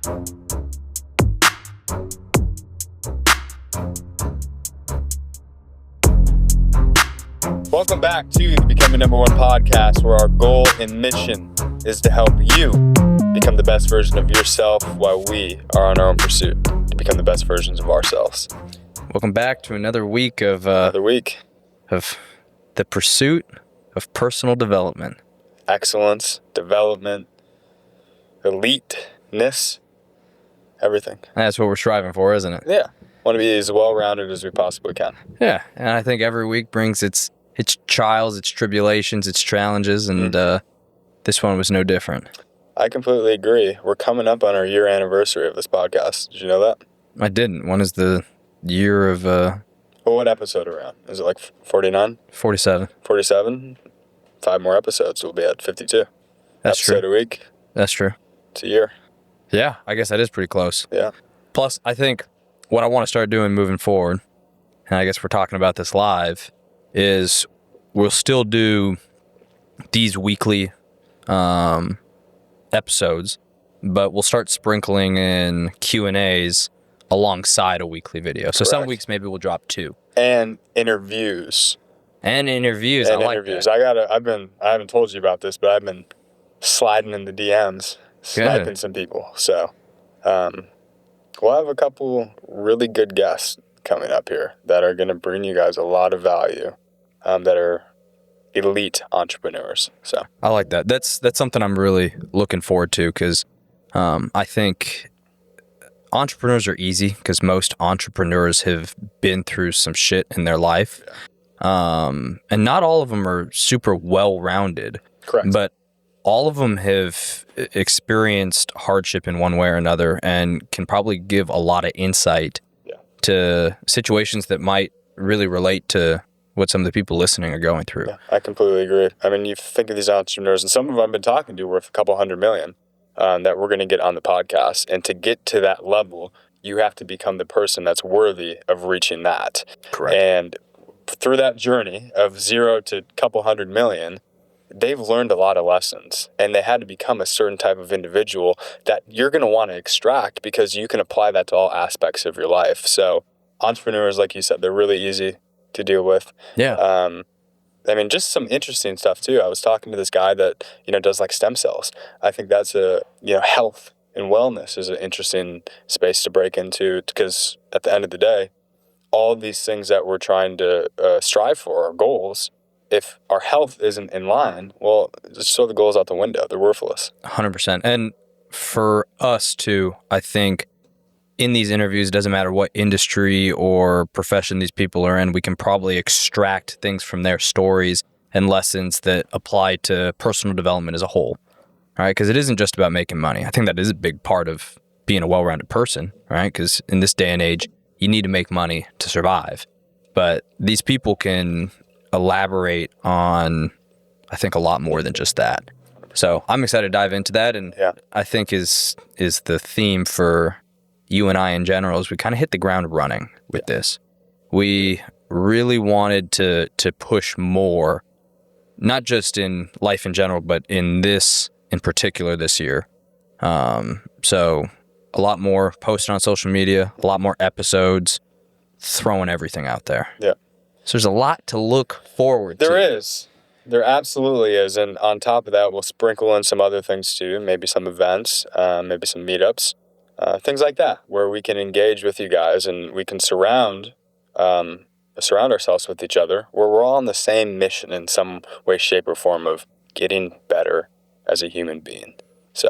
Welcome back to the Become the Number One podcast, where our goal and mission is to help you become the best version of yourself while we are on our own pursuit to become the best versions of ourselves. Welcome back to another week of the pursuit of personal development. Excellence, development, eliteness, everything. That's what we're striving for, isn't it? Yeah. Want to be as well-rounded as we possibly can. Yeah, and I think every week brings its trials, its tribulations, its challenges, and this one was no different. I completely agree. We're coming up on our year anniversary of this podcast. Did you know that? I didn't. When is the year of... Well, what episode around? Is it like 49? 47. 47? 5 more episodes. We'll be at 52. That's episode true. A week. That's true. It's a year. Yeah, I guess that is pretty close. Yeah. Plus, I think what I want to start doing moving forward, and I guess we're talking about this live, is we'll still do these weekly episodes, but we'll start sprinkling in Q&As alongside a weekly video. So some weeks maybe we'll drop 2. And interviews. I like that. I haven't told you about this, but I've been sliding in the DMs, sniping some people. So we'll have a couple really good guests coming up here that are going to bring you guys a lot of value, that are elite entrepreneurs. So I like that. That's something I'm really looking forward to, because I think entrepreneurs are easy because most entrepreneurs have been through some shit in their life. Yeah. And not all of them are super well-rounded. Correct. But all of them have experienced hardship in one way or another and can probably give a lot of insight to situations that might really relate to what some of the people listening are going through. Yeah, I completely agree. I mean, you think of these entrepreneurs, and some of them I've been talking to worth a couple $100 million that we're going to get on the podcast. And to get to that level, you have to become the person that's worthy of reaching that. Correct. And through that journey of 0 to a couple $100 million, they've learned a lot of lessons, and they had to become a certain type of individual that you're going to want to extract, because you can apply that to all aspects of your life. So entrepreneurs, like you said, they're really easy to deal with. Yeah. I mean, just some interesting stuff too. I was talking to this guy that, does like stem cells. I think that's health and wellness is an interesting space to break into, because at the end of the day, all of these things that we're trying to strive for are goals. If our health isn't in line, well, just throw the goals out the window. They're worthless. 100%. And for us too, I think in these interviews, it doesn't matter what industry or profession these people are in, we can probably extract things from their stories and lessons that apply to personal development as a whole, right? Because it isn't just about making money. I think that is a big part of being a well-rounded person, right? Because in this day and age, you need to make money to survive. But these people can elaborate on, I think, a lot more than just that. So I'm excited to dive into that, and I think is the theme for you and I in general is we kind of hit the ground running with this. We really wanted to push more, not just in life in general, but in this in particular this year. So a lot more posting on social media, a lot more episodes, throwing everything out there. Yeah. So there's a lot to look forward to. There is. There absolutely is. And on top of that, we'll sprinkle in some other things too, maybe some events, maybe some meetups, things like that, where we can engage with you guys and we can surround ourselves with each other, where we're all on the same mission in some way, shape, or form of getting better as a human being. So,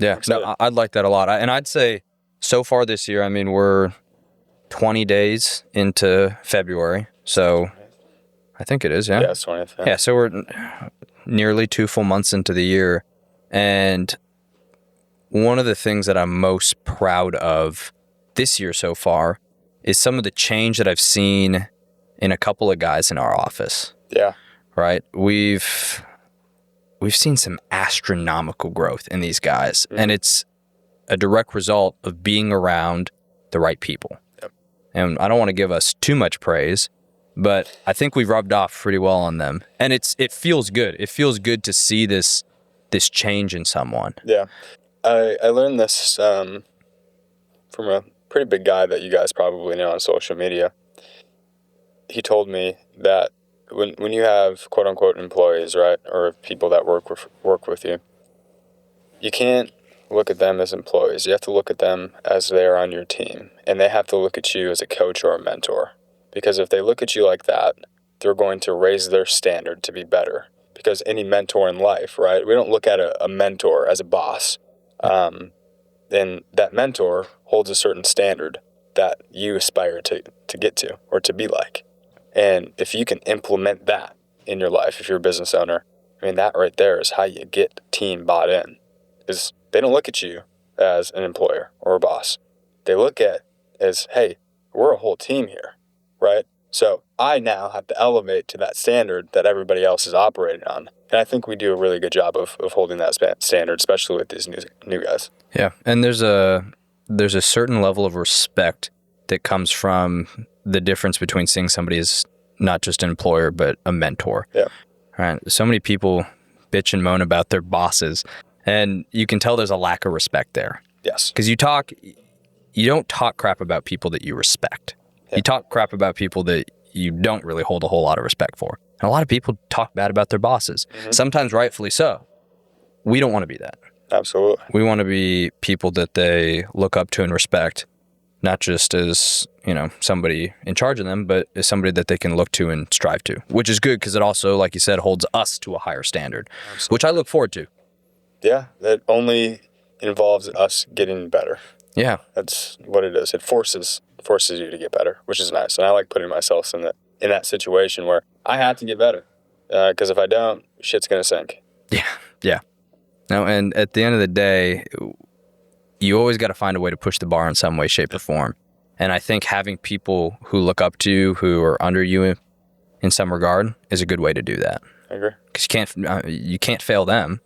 yeah, no, I'd like that a lot. And I'd say so far this year, I mean, we're 20 days into February. So I think it is, yeah? Yeah, it's 20th. Yeah, so we're nearly 2 full months into the year. And one of the things that I'm most proud of this year so far is some of the change that I've seen in a couple of guys in our office. Yeah. Right? We've seen some astronomical growth in these guys, and it's a direct result of being around the right people. Yep. And I don't want to give us too much praise, but I think we've rubbed off pretty well on them. And it feels good. It feels good to see this change in someone. Yeah. I learned this from a pretty big guy that you guys probably know on social media. He told me that when you have quote unquote employees, right, or people that work with you, you can't look at them as employees. You have to look at them as they're on your team, and they have to look at you as a coach or a mentor. Because if they look at you like that, they're going to raise their standard to be better. Because any mentor in life, right, we don't look at a mentor as a boss. Then that mentor holds a certain standard that you aspire to get to or to be like. And if you can implement that in your life, if you're a business owner, I mean, that right there is how you get the team bought in. Is they don't look at you as an employer or a boss. They look at as, hey, we're a whole team here, right? So I now have to elevate to that standard that everybody else is operating on. And I think we do a really good job of holding that standard, especially with these new guys. Yeah, and there's a certain level of respect that comes from the difference between seeing somebody as not just an employer, but a mentor. Yeah. Right. So many people bitch and moan about their bosses, and you can tell there's a lack of respect there. Yes. Because you don't talk crap about people that you respect. Yeah. You talk crap about people that you don't really hold a whole lot of respect for. And a lot of people talk bad about their bosses, sometimes rightfully so. We don't want to be that. Absolutely. We want to be people that they look up to and respect, not just as, somebody in charge of them, but as somebody that they can look to and strive to, which is good because it also, like you said, holds us to a higher standard, which I look forward to. Yeah, that only involves us getting better. Yeah. That's what it is. It forces you to get better, which is nice. And I like putting myself in that situation where I have to get better because if I don't, shit's going to sink. Yeah. No, and at the end of the day, you always got to find a way to push the bar in some way, shape, or form. And I think having people who look up to you, who are under you in some regard, is a good way to do that. I agree. Because you can't fail them.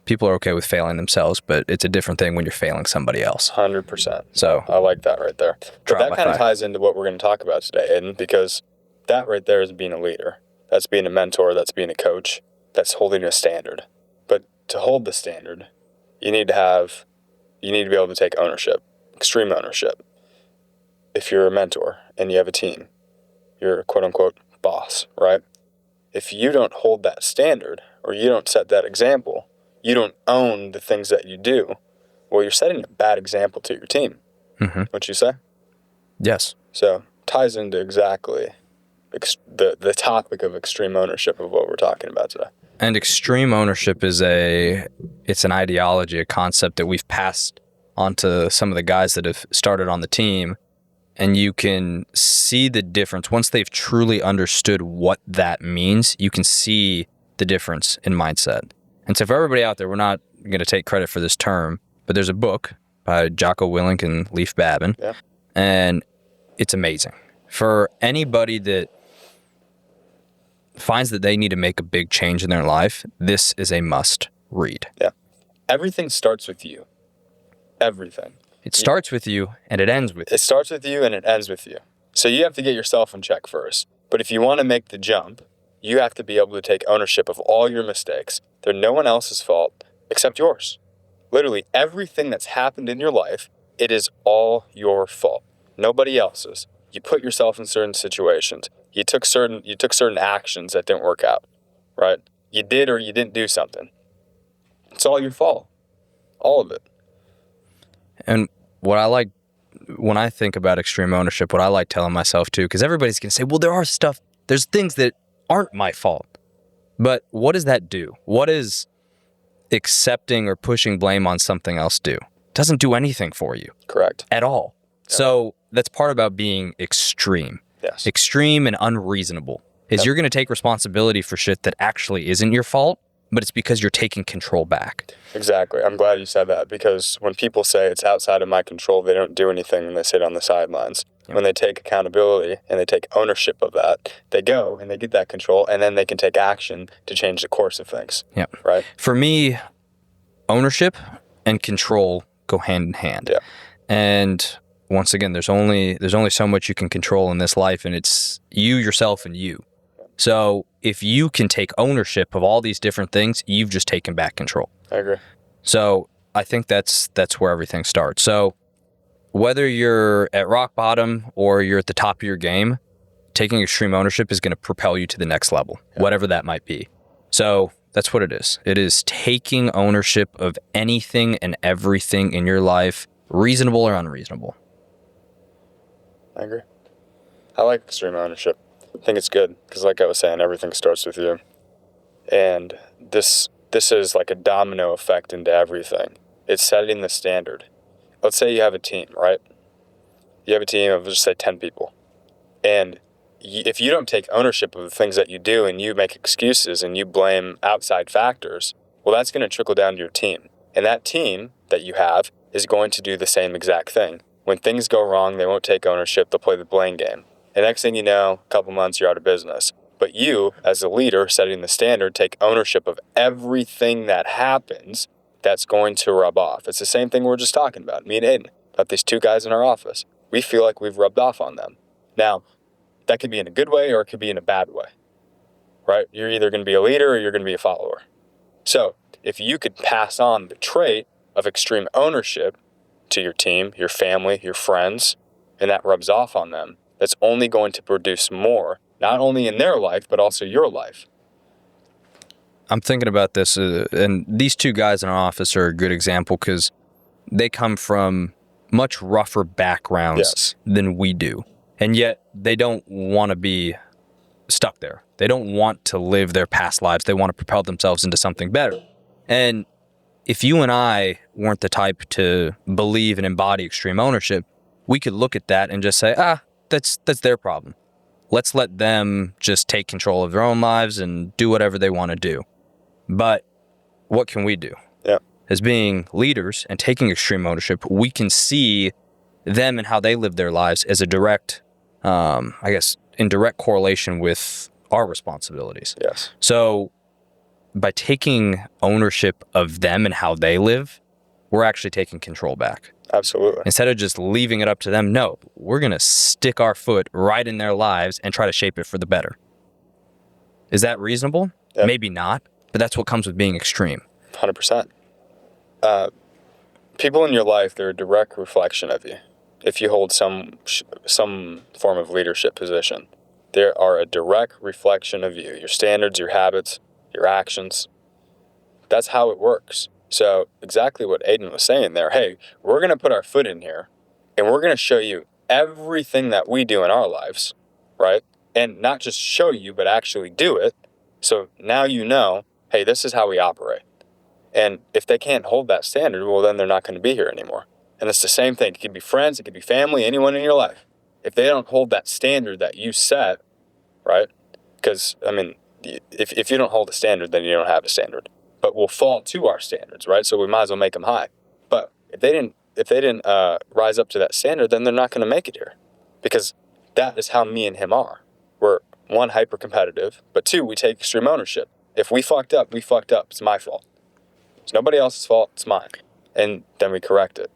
People are okay with failing themselves, but it's a different thing when you're failing somebody else. 100%. So I like that right there. But that kind of ties into what we're going to talk about today, Aidan, because that right there is being a leader. That's being a mentor. That's being a coach. That's holding a standard. But to hold the standard, you need to be able to take ownership, extreme ownership. If you're a mentor and you have a team, you're a quote-unquote boss, right? If you don't hold that standard or you don't set that example, you don't own the things that you do, well, you're setting a bad example to your team. What'd you say? Yes. So ties into exactly the topic of extreme ownership of what we're talking about today. And extreme ownership is it's an ideology, a concept that we've passed on to some of the guys that have started on the team. And you can see the difference. Once they've truly understood what that means, you can see the difference in mindset. And so for everybody out there, we're not going to take credit for this term, but there's a book by Jocko Willink and Leif Babin, and it's amazing. For anybody that finds that they need to make a big change in their life, this is a must read. Yeah. Everything starts with you. Everything. It starts with you and it ends with you. It starts with you and it ends with you. So you have to get yourself in check first. But if you want to make the jump, you have to be able to take ownership of all your mistakes. They're no one else's fault except yours. Literally everything that's happened in your life, it is all your fault. Nobody else's. You put yourself in certain situations. You took certain actions that didn't work out, right? You did or you didn't do something. It's all your fault. All of it. And what I like, when I think about extreme ownership, what I like telling myself too, because everybody's going to say, well, there's things that aren't my fault. But what does that do? What does accepting or pushing blame on something else do? It doesn't do anything for you. Correct. At all. Yep. So that's part about being extreme. Yes. Extreme and unreasonable is you're going to take responsibility for shit that actually isn't your fault, but it's because you're taking control back. Exactly. I'm glad you said that, because when people say it's outside of my control, they don't do anything and they sit on the sidelines. Yep. When they take accountability and they take ownership of that, they go and they get that control, and then they can take action to change the course of things. Yeah. Right? For me, ownership and control go hand in hand. Yeah. And once again, there's only so much you can control in this life, and it's you, yourself, and you. So if you can take ownership of all these different things, you've just taken back control. I agree. So I think that's where everything starts. So whether you're at rock bottom or you're at the top of your game, taking extreme ownership is going to propel you to the next level, whatever that might be. So that's what it is. It is taking ownership of anything and everything in your life, reasonable or unreasonable. I agree. I like extreme ownership. I think it's good because, like I was saying, everything starts with you. And this is like a domino effect into everything. It's setting the standard. Let's say you have a team, right? You have a team of, just say, 10 people. And if you don't take ownership of the things that you do and you make excuses and you blame outside factors, well, that's going to trickle down to your team. And that team that you have is going to do the same exact thing. When things go wrong, they won't take ownership. They'll play the blame game. And next thing you know, a couple months, you're out of business. But you, as a leader setting the standard, take ownership of everything that happens that's going to rub off. It's the same thing we we're just talking about. Me and Aidan, about these two guys in our office. We feel like we've rubbed off on them. Now, that could be in a good way or it could be in a bad way, right? You're either going to be a leader or you're going to be a follower. So if you could pass on the trait of extreme ownership to your team, your family, your friends, and that rubs off on them, that's only going to produce more, not only in their life, but also your life. I'm thinking about this, and these two guys in our office are a good example because they come from much rougher backgrounds than we do. And yet they don't want to be stuck there. They don't want to live their past lives. They want to propel themselves into something better. And if you and I weren't the type to believe and embody extreme ownership, we could look at that and just say, that's their problem. Let's let them just take control of their own lives and do whatever they want to do. But what can we do? Yeah. As being leaders and taking extreme ownership, we can see them and how they live their lives as a direct, in direct correlation with our responsibilities. Yes. So by taking ownership of them and how they live, we're actually taking control back. Absolutely. Instead of just leaving it up to them, no, we're going to stick our foot right in their lives and try to shape it for the better. Is that reasonable? Yep. Maybe not, but that's what comes with being extreme. 100%. People in your life, they're a direct reflection of you. If you hold some form of leadership position, they are a direct reflection of you, your standards, your habits, your actions. That's how it works. So exactly what Aidan was saying there, hey, we're going to put our foot in here and we're going to show you everything that we do in our lives, right? And not just show you, but actually do it. So now you know, hey, this is how we operate. And if they can't hold that standard, well, then they're not going to be here anymore. And it's the same thing. It could be friends, it could be family, anyone in your life. If they don't hold that standard that you set, right? Because, I mean, if you don't hold a standard, then you don't have a standard. But we'll fall to our standards, right? So we might as well make them high. But if they didn't rise up to that standard, then they're not going to make it here. Because that is how me and him are. We're, one, hyper competitive, but two, we take extreme ownership. If we fucked up, we fucked up. It's my fault. It's nobody else's fault. It's mine. And then we correct it.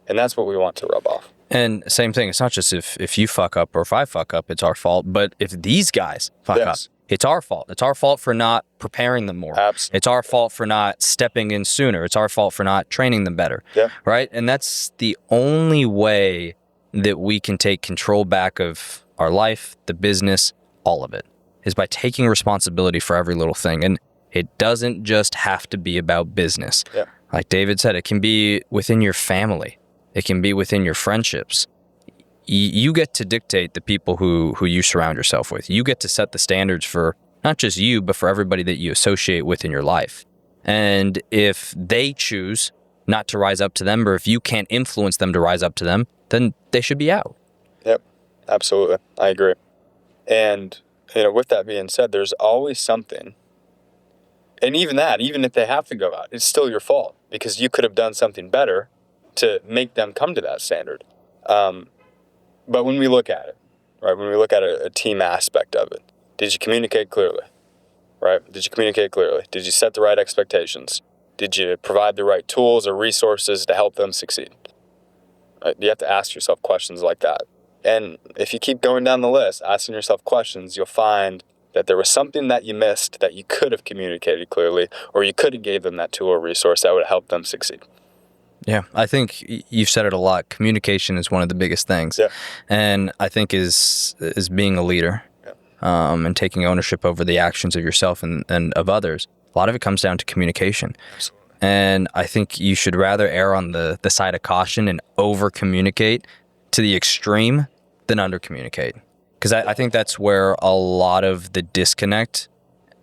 And that's what we want to rub off. And same thing. It's not just if you fuck up or if I fuck up, it's our fault. But if these guys fuck up, it's our fault. It's our fault for not preparing them more. Absolutely. It's our fault for not stepping in sooner. It's our fault for not training them better. Yeah. Right? And that's the only way that we can take control back of our life, the business, all of it, is by taking responsibility for every little thing. And it doesn't just have to be about business. Yeah. Like David said, it can be within your family. It can be within your friendships. You get to dictate the people who you surround yourself with. You get to set the standards for not just you, but for everybody that you associate with in your life. And if they choose not to rise up to them, or if you can't influence them to rise up to them, then they should be out. Yep, absolutely. I agree. And, with that being said, there's always something. And even if they have to go out, it's still your fault because you could have done something better to make them come to that standard. But when we look at it, right, when we look at a team aspect of it, did you communicate clearly, right? Did you communicate clearly? Did you set the right expectations? Did you provide the right tools or resources to help them succeed? Right? You have to ask yourself questions like that. And if you keep going down the list, asking yourself questions, you'll find that there was something that you missed that you could have communicated clearly, or you could have gave them that tool or resource that would have helped them succeed. Yeah, I think you've said it a lot. Communication is one of the biggest things. Yeah. And I think is being a leader, and taking ownership over the actions of yourself and of others. A lot of it comes down to communication. Absolutely. And I think you should rather err on the side of caution and over communicate to the extreme than under communicate. Because I think that's where a lot of the disconnect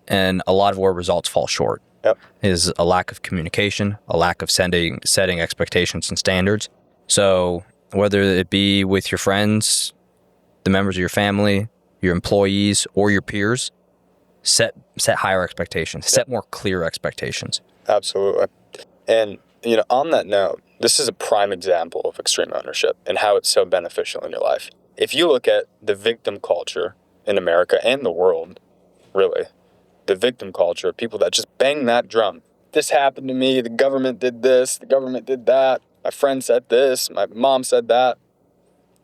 and a lot of where results fall short. Yep. Is a lack of communication, a lack of setting expectations and standards. So whether it be with your friends, the members of your family, your employees, or your peers, set higher expectations, set more clear expectations. Absolutely. And, on that note, this is a prime example of extreme ownership and how it's so beneficial in your life. If you look at the victim culture in America and the world, really, the victim culture of people that just bang that drum. This happened to me. The government did this. The government did that. My friend said this. My mom said that.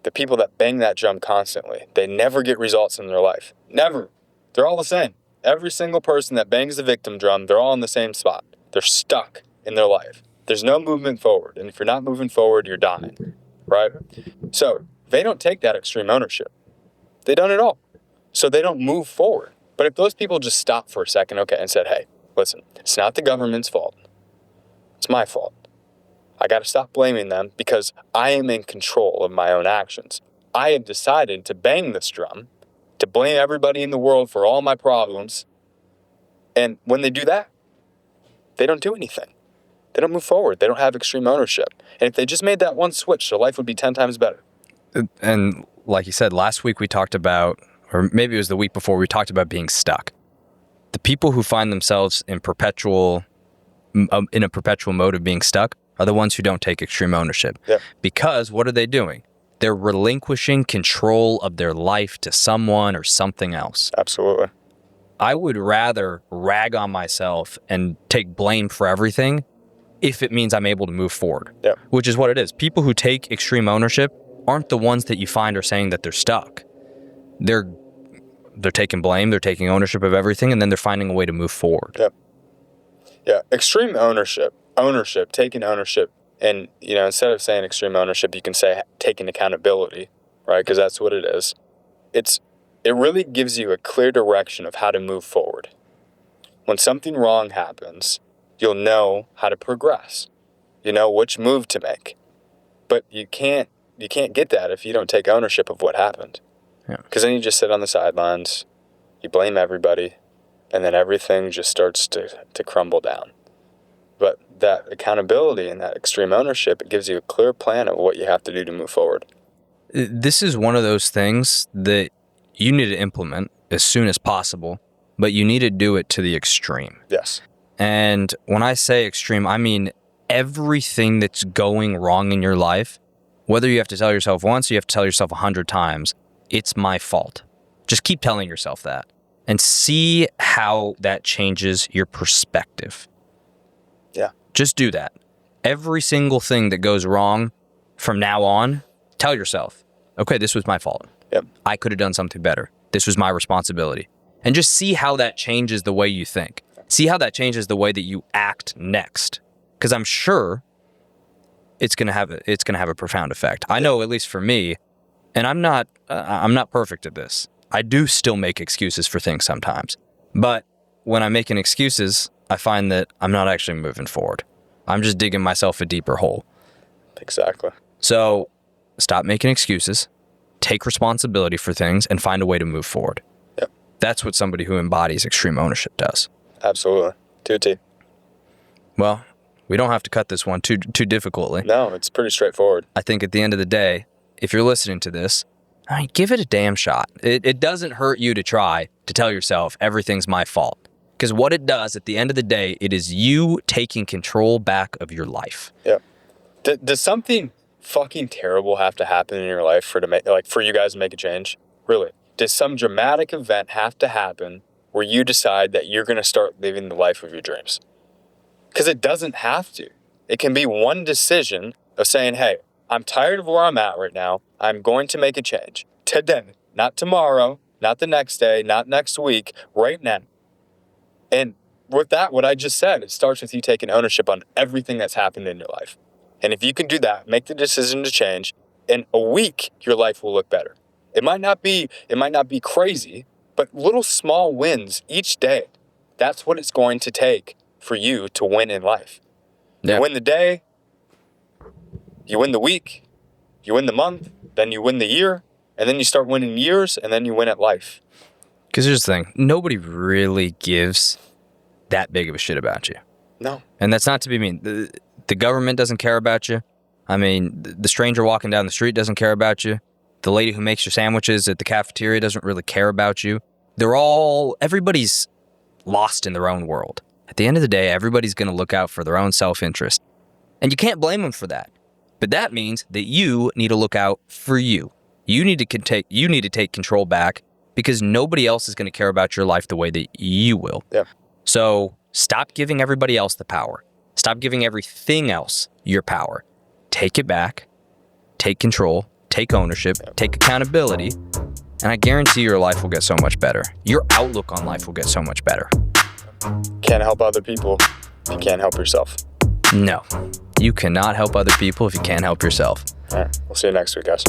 The people that bang that drum constantly, they never get results in their life. Never. They're all the same. Every single person that bangs the victim drum, they're all in the same spot. They're stuck in their life. There's no movement forward. And if you're not moving forward, you're dying. Right? So they don't take that extreme ownership. They don't at all. So they don't move forward. But if those people just stopped for a second, and said, hey, listen, it's not the government's fault. It's my fault. I got to stop blaming them because I am in control of my own actions. I have decided to bang this drum, to blame everybody in the world for all my problems. And when they do that, they don't do anything. They don't move forward. They don't have extreme ownership. And if they just made that one switch, their life would be 10 times better. And like you said, last week we talked about, or maybe it was the week before, we talked about being stuck. The people who find themselves in a perpetual mode of being stuck are the ones who don't take extreme ownership. Yep. Because what are they doing? They're relinquishing control of their life to someone or something else. Absolutely. I would rather rag on myself and take blame for everything if it means I'm able to move forward. Yep. Which is what it is. People who take extreme ownership aren't the ones that you find are saying that they're stuck. They're taking blame, they're taking ownership of everything, and then they're finding a way to move forward. Yep. Yeah, extreme ownership, taking ownership. And, instead of saying extreme ownership, you can say taking accountability, right? Because that's what it is. It really gives you a clear direction of how to move forward. When something wrong happens, you'll know how to progress. You know which move to make. But you can't get that if you don't take ownership of what happened. Because then you just sit on the sidelines, you blame everybody, and then everything just starts to crumble down. But that accountability and that extreme ownership, it gives you a clear plan of what you have to do to move forward. This is one of those things that you need to implement as soon as possible, but you need to do it to the extreme. Yes. And when I say extreme, I mean everything that's going wrong in your life, whether you have to tell yourself once or you have to tell yourself 100 times, it's my fault. Just keep telling yourself that and see how that changes your perspective. Yeah. Just do that. Every single thing that goes wrong from now on, tell yourself, okay, this was my fault. Yep. I could have done something better. This was my responsibility. And just see how that changes the way you think. See how that changes the way that you act next. Because I'm sure it's gonna have a profound effect. I know, at least for me, and I'm not perfect at this. I do still make excuses for things sometimes. But when I'm making excuses, I find that I'm not actually moving forward. I'm just digging myself a deeper hole. Exactly. So stop making excuses, take responsibility for things, and find a way to move forward. Yep. That's what somebody who embodies extreme ownership does. Absolutely. To a T. Well, we don't have to cut this one too difficultly. No, it's pretty straightforward. I think at the end of the day, if you're listening to this, give it a damn shot. It doesn't hurt you to try to tell yourself everything's my fault. Because what it does at the end of the day, it is you taking control back of your life. Yeah. Does something fucking terrible have to happen in your life for you guys to make a change? Really? Does some dramatic event have to happen where you decide that you're going to start living the life of your dreams? Because it doesn't have to. It can be one decision of saying, hey, I'm tired of where I'm at right now. I'm going to make a change. Today, not tomorrow, not the next day, not next week, right now. And with that, what I just said, it starts with you taking ownership on everything that's happened in your life. And if you can do that, make the decision to change, in a week, your life will look better. It might not be crazy, but little small wins each day. That's what it's going to take for you to win in life. Yeah. You win the day, you win the week, you win the month, then you win the year, and then you start winning years, and then you win at life. Because here's the thing. Nobody really gives that big of a shit about you. No. And that's not to be mean. The government doesn't care about you. I mean, the stranger walking down the street doesn't care about you. The lady who makes your sandwiches at the cafeteria doesn't really care about you. Everybody's lost in their own world. At the end of the day, everybody's going to look out for their own self-interest. And you can't blame them for that. But that means that you need to look out for you. You need to take control back, because nobody else is going to care about your life the way that you will. Yeah. So stop giving everybody else the power. Stop giving everything else your power. Take it back. Take control. Take ownership. Take accountability. And I guarantee your life will get so much better. Your outlook on life will get so much better. Can't help other people if you can't help yourself. No. You cannot help other people if you can't help yourself. All right. We'll see you next week, guys.